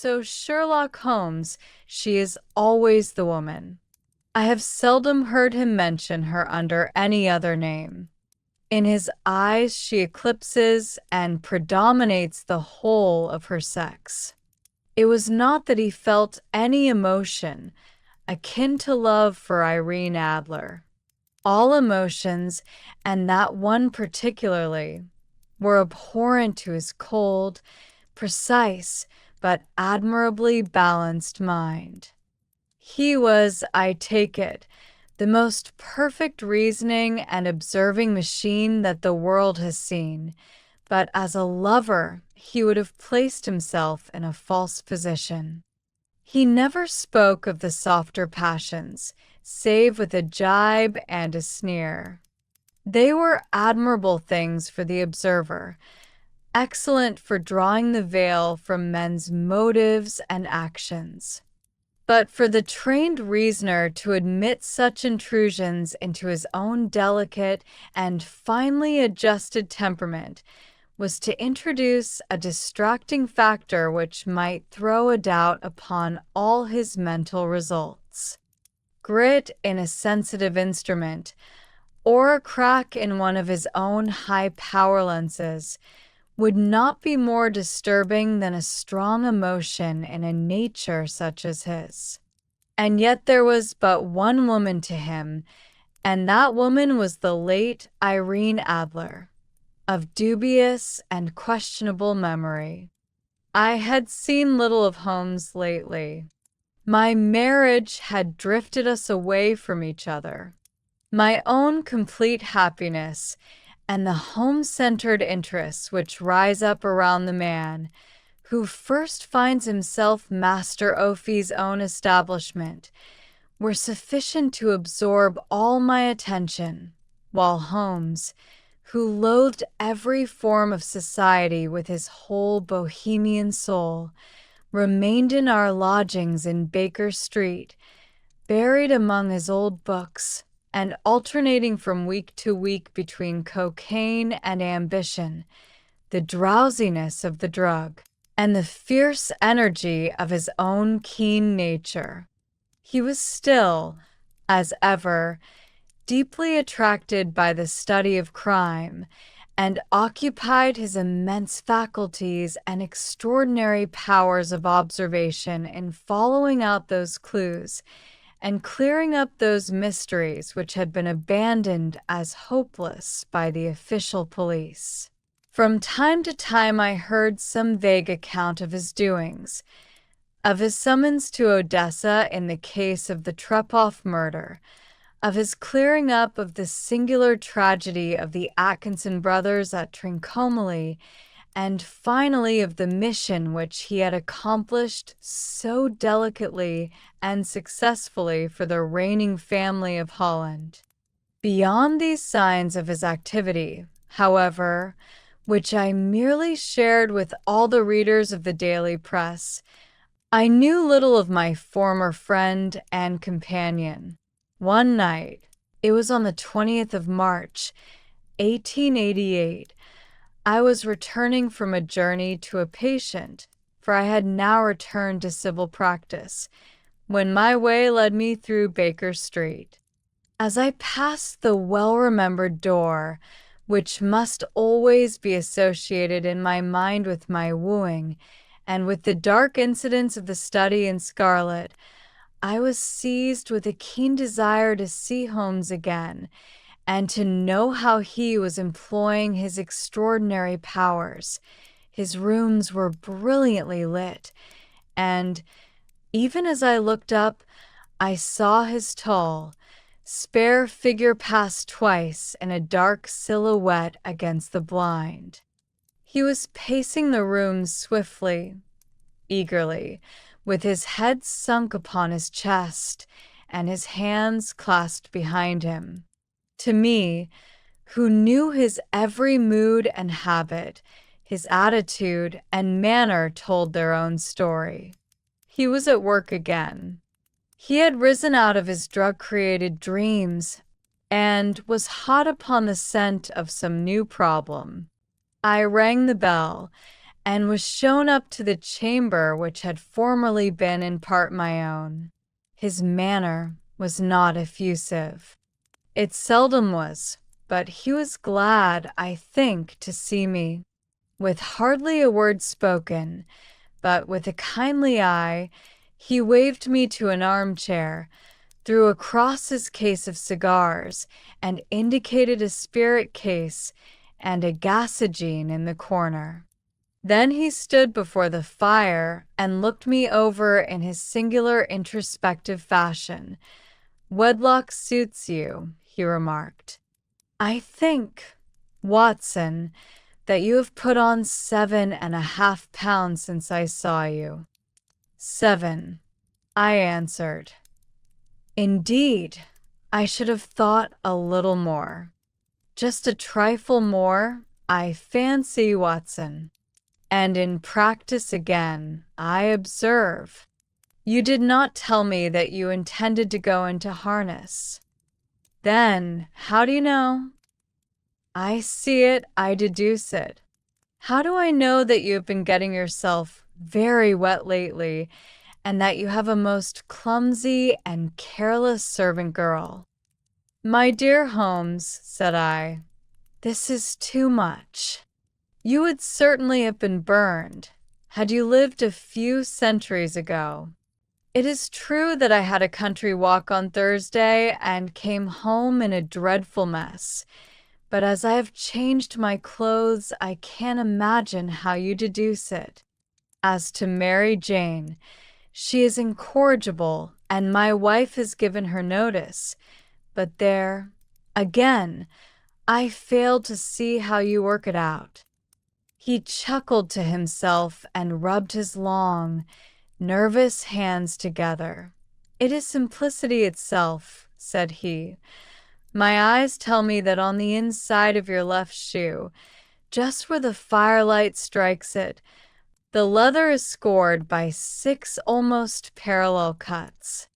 So Sherlock Holmes, she is always the woman. I have seldom heard him mention her under any other name. In his eyes, she eclipses and predominates the whole of her sex. It was not that he felt any emotion akin to love for Irene Adler. All emotions, and that one particularly, were abhorrent to his cold, precise, but admirably balanced mind. He was, I take it, the most perfect reasoning and observing machine that the world has seen, but as a lover, he would have placed himself in a false position. He never spoke of the softer passions, save with a jibe and a sneer. They were admirable things for the observer, excellent for drawing the veil from men's motives and actions. But for the trained reasoner to admit such intrusions into his own delicate and finely adjusted temperament was to introduce a distracting factor which might throw a doubt upon all his mental results. Grit in a sensitive instrument, or a crack in one of his own high power lenses, would not be more disturbing than a strong emotion in a nature such as his. And yet there was but one woman to him, and that woman was the late Irene Adler, of dubious and questionable memory. I had seen little of Holmes lately. My marriage had drifted us away from each other. My own complete happiness and the home-centered interests which rise up around the man who first finds himself master of his own establishment were sufficient to absorb all my attention, while Holmes, who loathed every form of society with his whole Bohemian soul, remained in our lodgings in Baker Street, buried among his old books, and alternating from week to week between cocaine and ambition, the drowsiness of the drug, and the fierce energy of his own keen nature. He was still, as ever, deeply attracted by the study of crime, and occupied his immense faculties and extraordinary powers of observation in following out those clues and clearing up those mysteries which had been abandoned as hopeless by the official police. From time to time I heard some vague account of his doings, of his summons to Odessa in the case of the Trepoff murder, of his clearing up of the singular tragedy of the Atkinson brothers at Trincomalee, and finally of the mission which he had accomplished so delicately and successfully for the reigning family of Holland. Beyond these signs of his activity, however, which I merely shared with all the readers of the daily press, I knew little of my former friend and companion. One night, it was on the 20th of March, 1888, I was returning from a journey to a patient, for I had now returned to civil practice, when my way led me through Baker Street. As I passed the well-remembered door, which must always be associated in my mind with my wooing, and with the dark incidents of the study in scarlet, I was seized with a keen desire to see Holmes again, and to know how he was employing his extraordinary powers. His rooms were brilliantly lit, and, even as I looked up, I saw his tall, spare figure pass twice in a dark silhouette against the blind. He was pacing the room swiftly, eagerly, with his head sunk upon his chest and his hands clasped behind him. To me, who knew his every mood and habit, his attitude and manner told their own story. He was at work again. He had risen out of his drug-created dreams and was hot upon the scent of some new problem. I rang the bell, and was shown up to the chamber which had formerly been in part my own. His manner was not effusive. It seldom was, but he was glad, I think, to see me. With hardly a word spoken, but with a kindly eye, he waved me to an armchair, threw across his case of cigars, and indicated a spirit case and a gasogene in the corner. Then he stood before the fire and looked me over in his singular introspective fashion. "Wedlock suits you," he remarked. "I think, Watson, that you have put on 7.5 pounds since I saw you." "7," I answered. "Indeed, I should have thought a little more." "Just a trifle more, I fancy, Watson. And in practice again, I observe. You did not tell me that you intended to go into harness." "Then, how do you know?" "I see it, I deduce it. How do I know that you have been getting yourself very wet lately, and that you have a most clumsy and careless servant girl?" "My dear Holmes," said I, "this is too much. You would certainly have been burned had you lived a few centuries ago. It is true that I had a country walk on Thursday and came home in a dreadful mess, but as I have changed my clothes, I can't imagine how you deduce it. As to Mary Jane, she is incorrigible, and my wife has given her notice, but there, again, I fail to see how you work it out." He chuckled to himself and rubbed his long, nervous hands together. "It is simplicity itself," said he. "My eyes tell me that on the inside of your left shoe, just where the firelight strikes it, the leather is scored by 6 almost parallel cuts.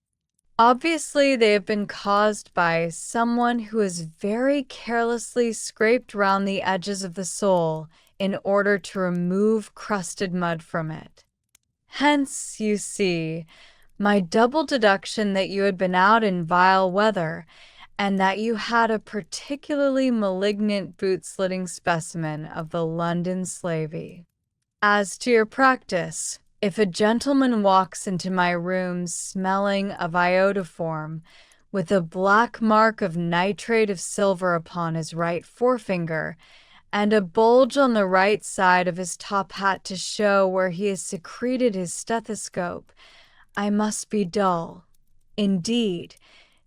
Obviously, they have been caused by someone who has very carelessly scraped round the edges of the sole in order to remove crusted mud from it. Hence, you see, my double deduction that you had been out in vile weather, and that you had a particularly malignant boot-slitting specimen of the London slavey. As to your practice, if a gentleman walks into my room smelling of iodoform, with a black mark of nitrate of silver upon his right forefinger, and a bulge on the right side of his top hat to show where he has secreted his stethoscope, I must be dull, indeed,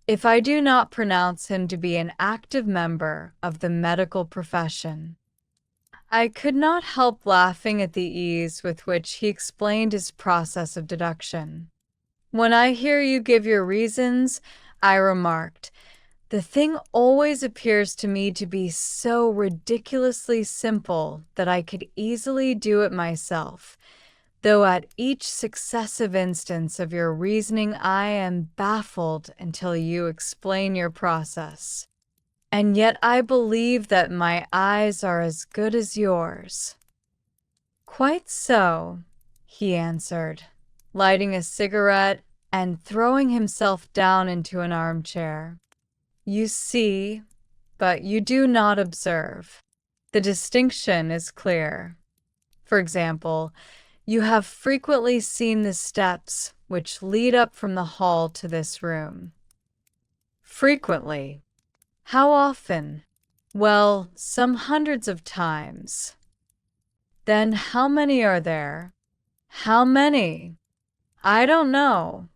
if I do not pronounce him to be an active member of the medical profession." I could not help laughing at the ease with which he explained his process of deduction. "When I hear you give your reasons," I remarked, "the thing always appears to me to be so ridiculously simple that I could easily do it myself, though at each successive instance of your reasoning I am baffled until you explain your process. And yet I believe that my eyes are as good as yours." "Quite so," he answered, lighting a cigarette and throwing himself down into an armchair. "You see, but you do not observe. The distinction is clear. For example, you have frequently seen the steps which lead up from the hall to this room." "Frequently." "How often?" "Well, some hundreds of times." "Then how many are there?" "How many?" "I don't know."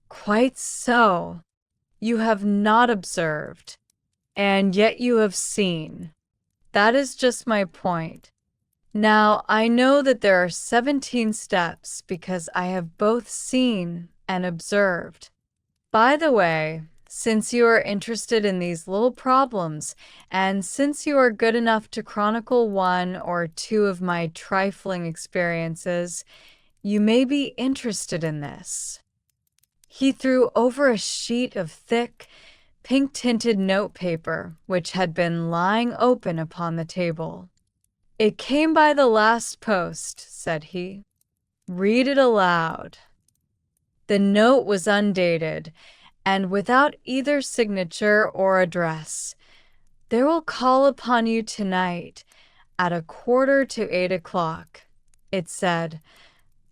"Quite so. You have not observed, and yet you have seen. That is just my point. Now, I know that there are 17 steps because I have both seen and observed. By the way, since you are interested in these little problems, and since you are good enough to chronicle 1 or 2 of my trifling experiences, you may be interested in this." He threw over a sheet of thick, pink-tinted notepaper which had been lying open upon the table. "It came by the last post," said he. "Read it aloud." The note was undated and without either signature or address. "There will call upon you tonight at 7:45, it said,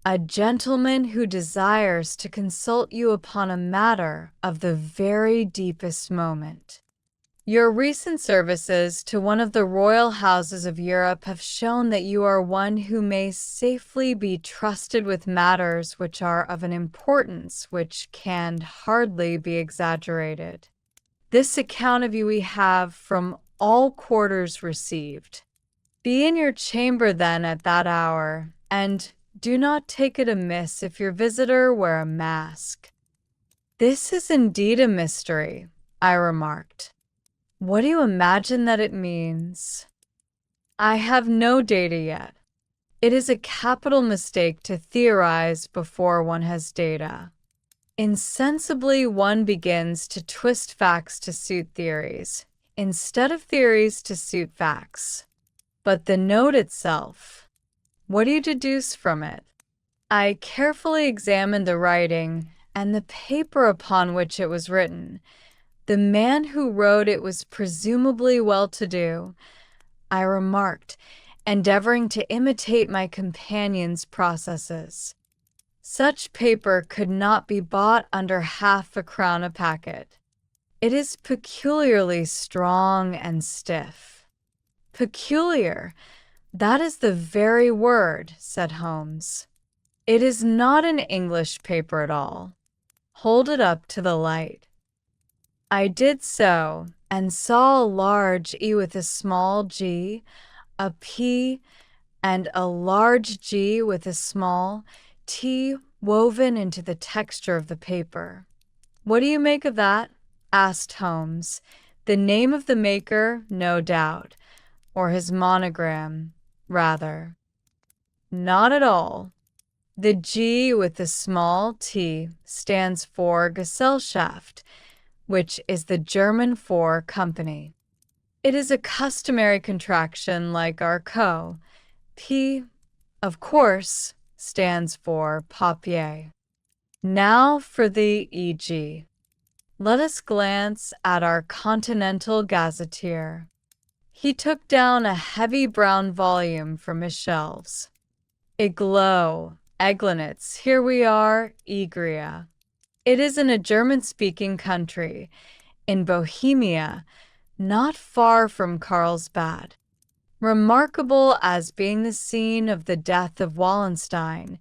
"a gentleman who desires to consult you upon a matter of the very deepest moment. Your recent services to one of the royal houses of Europe have shown that you are one who may safely be trusted with matters which are of an importance which can hardly be exaggerated. This account of you we have from all quarters received. Be in your chamber then at that hour, and do not take it amiss if your visitor wear a mask." "This is indeed a mystery," I remarked. "What do you imagine that it means?" "I have no data yet. It is a capital mistake to theorize before one has data. Insensibly, one begins to twist facts to suit theories, instead of theories to suit facts. But the note itself, what do you deduce from it?" I carefully examined the writing and the paper upon which it was written. The man who wrote it was presumably well-to-do, I remarked, endeavoring to imitate my companion's processes. "Such paper could not be bought under half a crown a packet. It is peculiarly strong and stiff." "Peculiar, that is the very word," said Holmes. "It is not an English paper at all. Hold it up to the light." I did so, and saw a large E with a small g, a P, and a large G with a small t woven into the texture of the paper. "What do you make of that?" asked Holmes. "The name of the maker, no doubt, or his monogram, rather." "Not at all. The G with the small t stands for Gesellschaft, which is the German for company. It is a customary contraction like our co. P, of course, stands for papier. Now for the e.g. Let us glance at our Continental Gazetteer." He took down a heavy brown volume from his shelves. "Iglo, Eglinitz, here we are, Egria. It is in a German-speaking country, in Bohemia, not far from Carlsbad, remarkable as being the scene of the death of Wallenstein,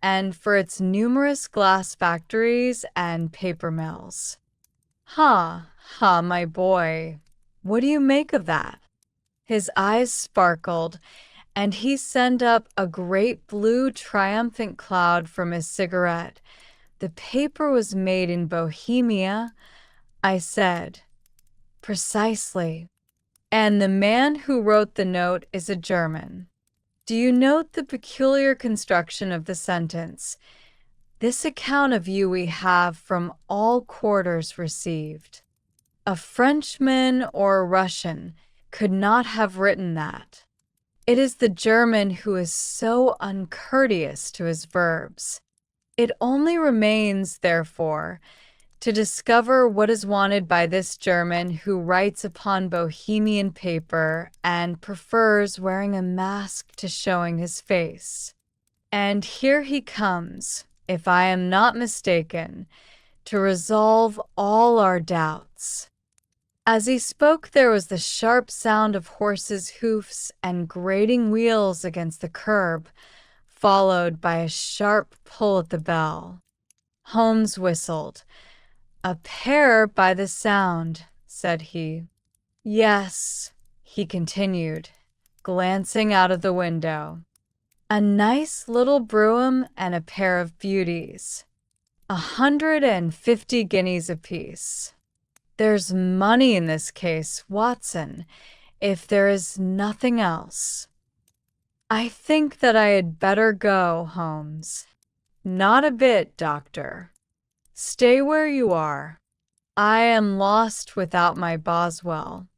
and for its numerous glass factories and paper mills." "Ha, ha, my boy, what do you make of that?" His eyes sparkled, and he sent up a great blue triumphant cloud from his cigarette. "The paper was made in Bohemia," I said. "Precisely. And the man who wrote the note is a German. Do you note the peculiar construction of the sentence? 'This account of you we have from all quarters received.' A Frenchman or a Russian could not have written that. It is the German who is so uncourteous to his verbs. It only remains, therefore, to discover what is wanted by this German who writes upon Bohemian paper and prefers wearing a mask to showing his face. And here he comes, if I am not mistaken, to resolve all our doubts." As he spoke, there was the sharp sound of horses' hoofs and grating wheels against the curb, followed by a sharp pull at the bell. Holmes whistled. "A pair by the sound," said he. "Yes," he continued, glancing out of the window. "A nice little brougham and a pair of beauties. 150 guineas apiece. There's money in this case, Watson, if there is nothing else." "I think that I had better go, Holmes." "Not a bit, Doctor. Stay where you are. I am lost without my Boswell,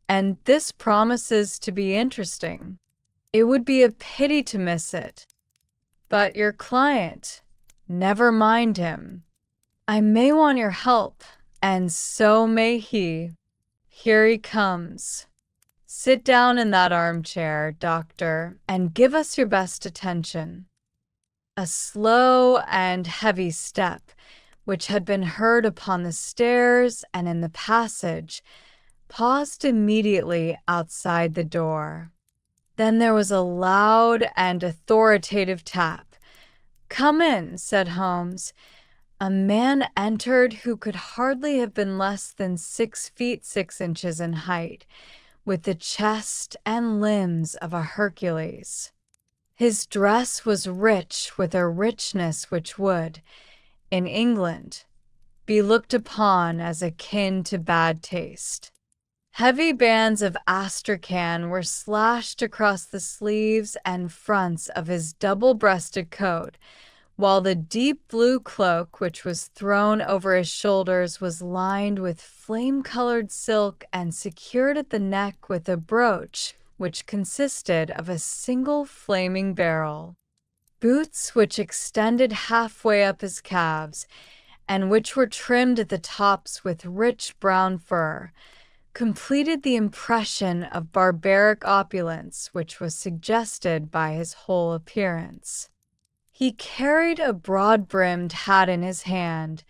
and this promises to be interesting." It would be a pity to miss it. But your client, never mind him. I may want your help, and so may he. Here he comes. Sit down in that armchair, doctor, and give us your best attention. A slow and heavy step, which had been heard upon the stairs and in the passage, paused immediately outside the door. Then there was a loud and authoritative tap. "Come in," said Holmes. A man entered who could hardly have been less than 6 feet 6 inches in height, with the chest and limbs of a Hercules. His dress was rich with a richness which would, in England, be looked upon as akin to bad taste. Heavy bands of astrakhan were slashed across the sleeves and fronts of his double-breasted coat, while the deep blue cloak which was thrown over his shoulders was lined with flame-colored silk and secured at the neck with a brooch which consisted of a single flaming beryl. Boots which extended halfway up his calves, and which were trimmed at the tops with rich brown fur, completed the impression of barbaric opulence which was suggested by his whole appearance. He carried a broad-brimmed hat in his hand,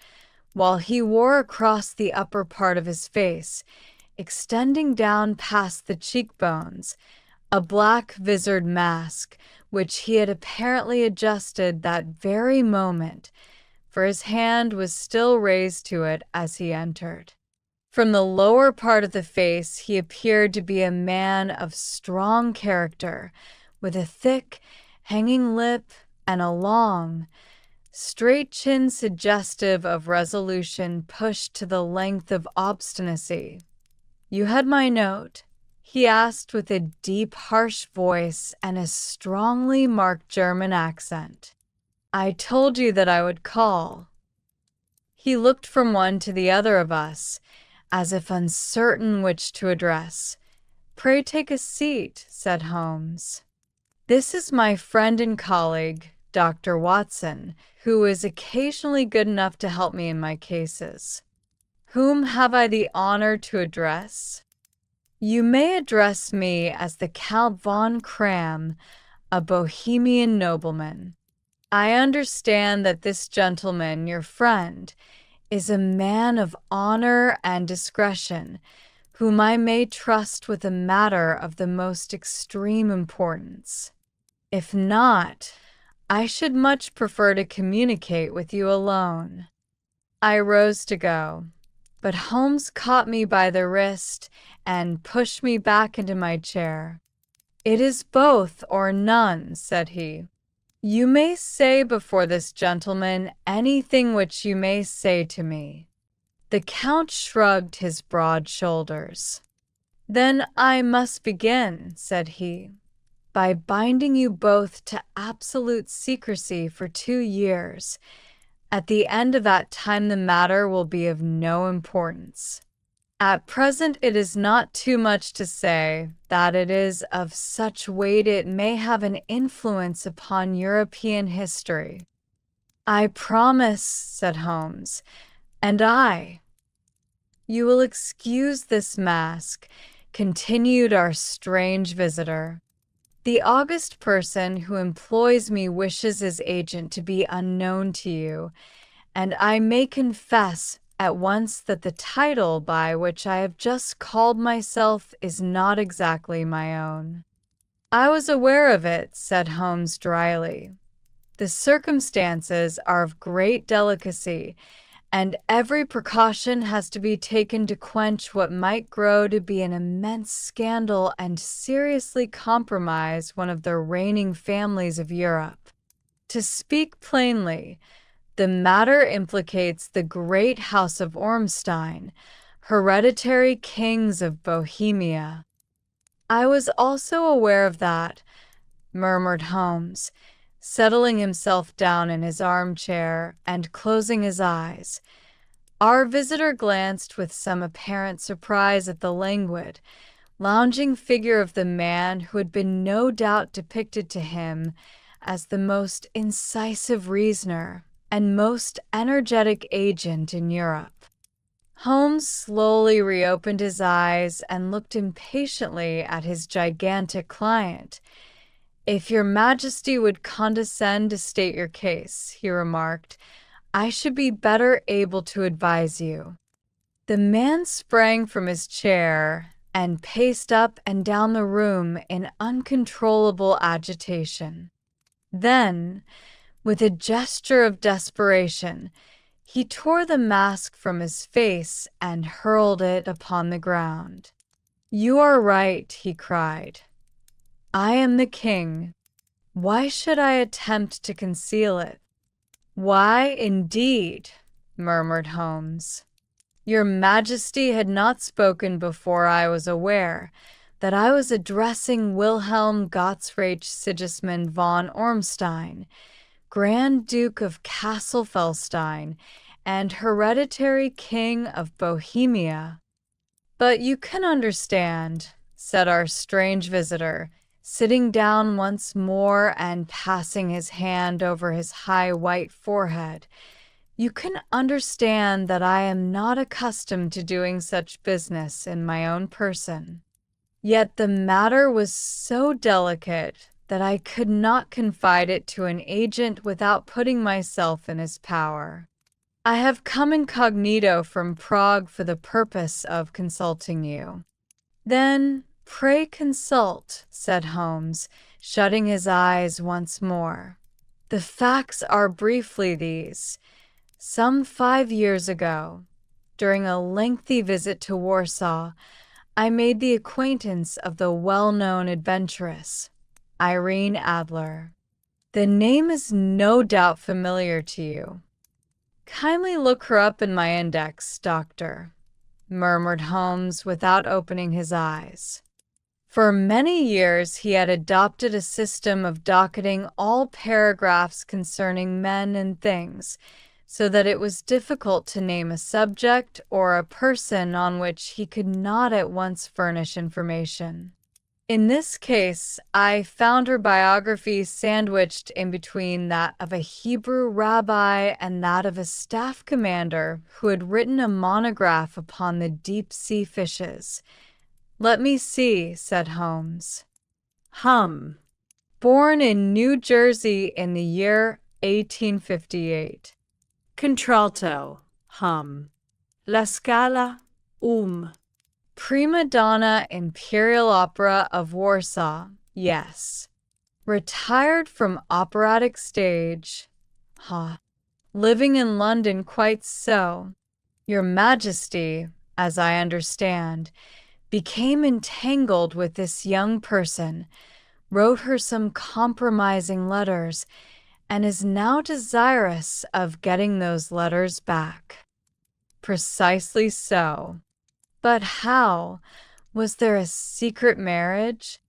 while he wore across the upper part of his face, extending down past the cheekbones, a black visored mask, which he had apparently adjusted that very moment, for his hand was still raised to it as he entered. From the lower part of the face he appeared to be a man of strong character, with a thick, hanging lip and a long, straight chin suggestive of resolution pushed to the length of obstinacy. "You had my note?" he asked with a deep, harsh voice and a strongly marked German accent. "I told you that I would call." He looked from one to the other of us, as if uncertain which to address. "Pray take a seat," said Holmes. "This is my friend and colleague, Dr. Watson, who is occasionally good enough to help me in my cases. Whom have I the honor to address?" "You may address me as the Count von Kram, a Bohemian nobleman. I understand that this gentleman, your friend, is a man of honor and discretion, whom I may trust with a matter of the most extreme importance. If not, I should much prefer to communicate with you alone." I rose to go, but Holmes caught me by the wrist and pushed me back into my chair. "It is both or none," said he. "You may say before this gentleman anything which you may say to me." The Count shrugged his broad shoulders. "Then I must begin," said he, "by binding you both to absolute secrecy for 2 years. At the end of that time the matter will be of no importance. At present it is not too much to say that it is of such weight it may have an influence upon European history." "I promise," said Holmes, "and I." "You will excuse this mask," continued our strange visitor. "The august person who employs me wishes his agent to be unknown to you, and I may confess at once that the title by which I have just called myself is not exactly my own." "I was aware of it," said Holmes dryly. "The circumstances are of great delicacy, and every precaution has to be taken to quench what might grow to be an immense scandal and seriously compromise one of the reigning families of Europe. To speak plainly, the matter implicates the great house of Ormstein, hereditary kings of Bohemia." "I was also aware of that," murmured Holmes, settling himself down in his armchair and closing his eyes. Our visitor glanced with some apparent surprise at the languid, lounging figure of the man who had been no doubt depicted to him as the most incisive reasoner and most energetic agent in Europe. Holmes slowly reopened his eyes and looked impatiently at his gigantic client. "If your Majesty would condescend to state your case," he remarked, "I should be better able to advise you." The man sprang from his chair and paced up and down the room in uncontrollable agitation. Then, with a gesture of desperation, he tore the mask from his face and hurled it upon the ground. "You are right," he cried. "I am the king. Why should I attempt to conceal it?" "Why, indeed?" murmured Holmes. "Your Majesty had not spoken before I was aware that I was addressing Wilhelm Gottsreich Sigismund von Ormstein, Grand Duke of Cassel-Felstein and hereditary King of Bohemia." "But you can understand," said our strange visitor, sitting down once more and passing his hand over his high white forehead, "you can understand that I am not accustomed to doing such business in my own person. Yet the matter was so delicate that I could not confide it to an agent without putting myself in his power. I have come incognito from Prague for the purpose of consulting you." "Then pray consult," said Holmes, shutting his eyes once more. "The facts are briefly these. Some 5 years ago, during a lengthy visit to Warsaw, I made the acquaintance of the well-known adventuress, Irene Adler. The name is no doubt familiar to you." "Kindly look her up in my index, Doctor," murmured Holmes without opening his eyes. For many years he had adopted a system of docketing all paragraphs concerning men and things, so that it was difficult to name a subject or a person on which he could not at once furnish information. In this case, I found her biography sandwiched in between that of a Hebrew rabbi and that of a staff commander who had written a monograph upon the deep-sea fishes. "Let me see," said Holmes. Born in New Jersey in the year 1858. Contralto, La Scala, Prima donna, Imperial Opera of Warsaw, yes. Retired from operatic stage, Living in London, quite so. Your Majesty, as I understand, became entangled with this young person, wrote her some compromising letters, and is now desirous of getting those letters back." "Precisely so. But how? Was there a secret marriage?"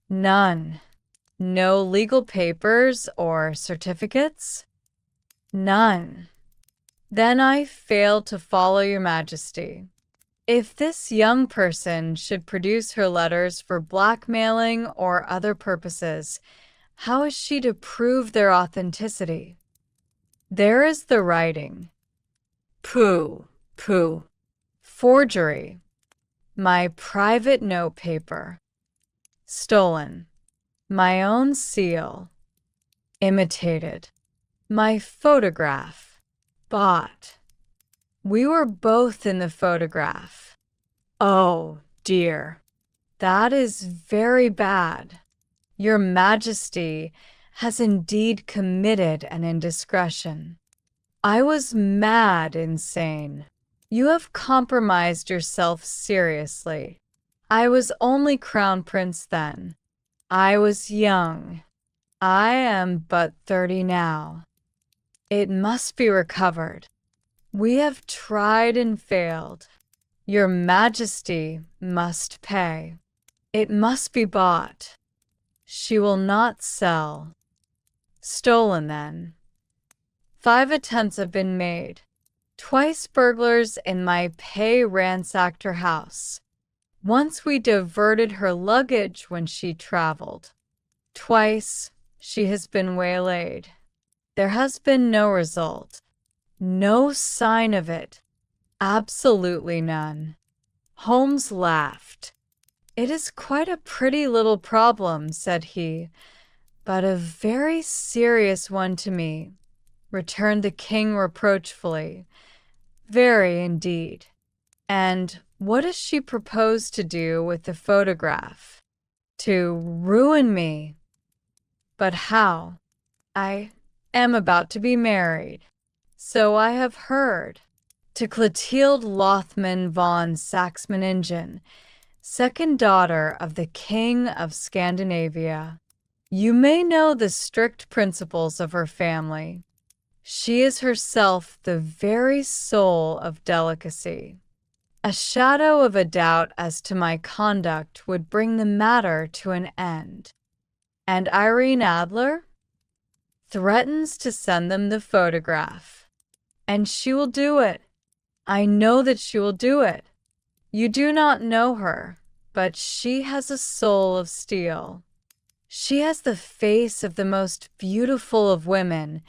"None." "No legal papers or certificates?" "None." "Then I fail to follow your Majesty. If this young person should produce her letters for blackmailing or other purposes, how is she to prove their authenticity?" "There is the writing." "Pooh. Forgery." "My private notepaper." "Stolen." "My own seal." "Imitated." "My photograph." "Bought." "We were both in the photograph." "Oh, dear. That is very bad. Your Majesty has indeed committed an indiscretion." "I was mad, insane. You have compromised yourself seriously. I was only Crown Prince then. I was young. I am but 30 now. It must be recovered. We have tried and failed. Your Majesty must pay. It must be bought. She will not sell." "Stolen, then." 5 attempts have been made. Twice burglars in my pay ransacked her house. Once we diverted her luggage when she traveled. Twice she has been waylaid. There has been no result. No sign of it. Absolutely none. Holmes laughed. It is quite a pretty little problem, said he, but a very serious one to me, returned the king reproachfully. Very indeed. And what does she propose to do with the photograph? To ruin me. But how? I am about to be married. So I have heard. To Clotilde Lothman von Saxe-Meiningen, second daughter of the King of Scandinavia. You may know the strict principles of her family. She is herself the very soul of delicacy. A shadow of a doubt as to my conduct would bring the matter to an end. And Irene Adler threatens to send them the photograph. And she will do it. I know that she will do it. You do not know her, but she has a soul of steel. She has the face of the most beautiful of women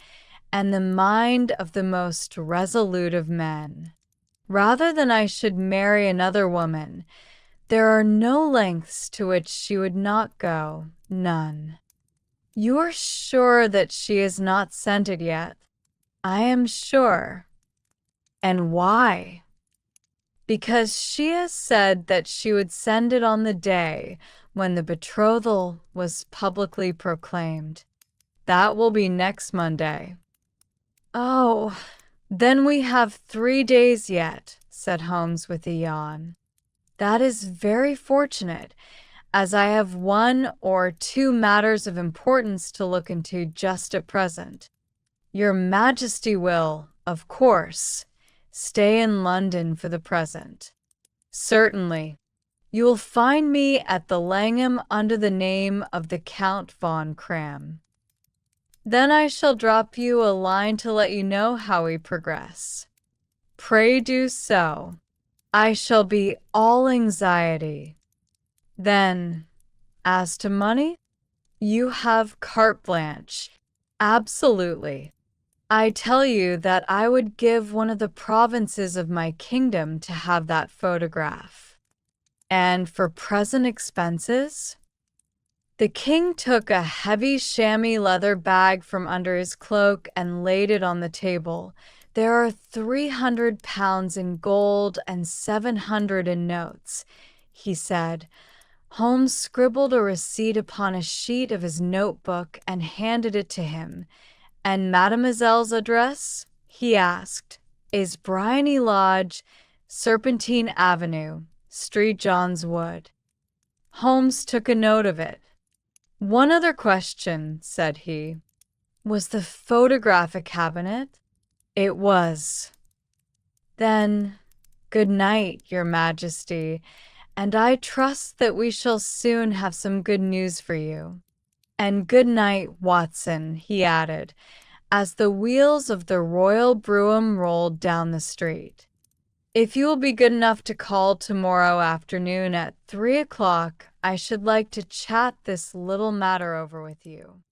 and the mind of the most resolute of men. Rather than I should marry another woman, there are no lengths to which she would not go, none. You are sure that she has not sent it yet? I am sure. And why? Because she has said that she would send it on the day when the betrothal was publicly proclaimed. That will be next Monday. Oh, then we have 3 days yet, said Holmes with a yawn. That is very fortunate, as I have 1 or 2 matters of importance to look into just at present. Your Majesty will, of course, stay in London for the present. Certainly. You will find me at the Langham under the name of the Count von Cram. Then I shall drop you a line to let you know how we progress. Pray do so. I shall be all anxiety. Then, as to money, you have carte blanche. Absolutely. I tell you that I would give one of the provinces of my kingdom to have that photograph. And for present expenses? The king took a heavy chamois leather bag from under his cloak and laid it on the table. There are 300 pounds in gold and 700 in notes, he said. Holmes scribbled a receipt upon a sheet of his notebook and handed it to him. And Mademoiselle's address? He asked. Is Bryony Lodge, Serpentine Avenue, Street John's Wood. Holmes took a note of it. One other question, said he. Was the photograph a cabinet? It was. Then, good night, Your Majesty, and I trust that we shall soon have some good news for you. And good night, Watson, he added, as the wheels of the royal brougham rolled down the street. If you will be good enough to call tomorrow afternoon at 3 o'clock, I should like to chat this little matter over with you.